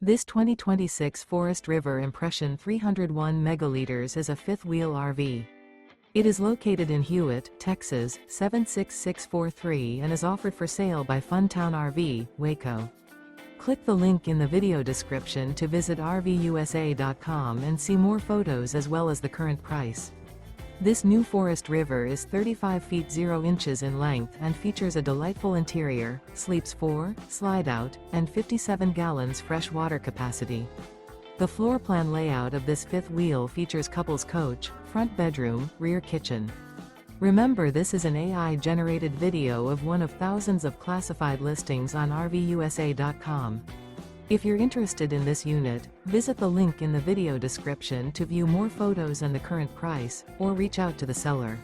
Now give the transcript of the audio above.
This 2026 Forest River Impression 301 megaliters is a fifth-wheel RV. It is located in Hewitt, Texas, 76643 and is offered for sale by Funtown RV, Waco. Click the link in the video description to visit RVUSA.com and see more photos as well as the current price. This new Forest River is 35 feet 0 inches in length and features a delightful interior, sleeps 4, slide-out, and 57 gallons fresh water capacity. The floor plan layout of this fifth wheel features couples coach, front bedroom, rear kitchen. Remember, this is an AI-generated video of one of thousands of classified listings on RVUSA.com. If you're interested in this unit, visit the link in the video description to view more photos and the current price, or reach out to the seller.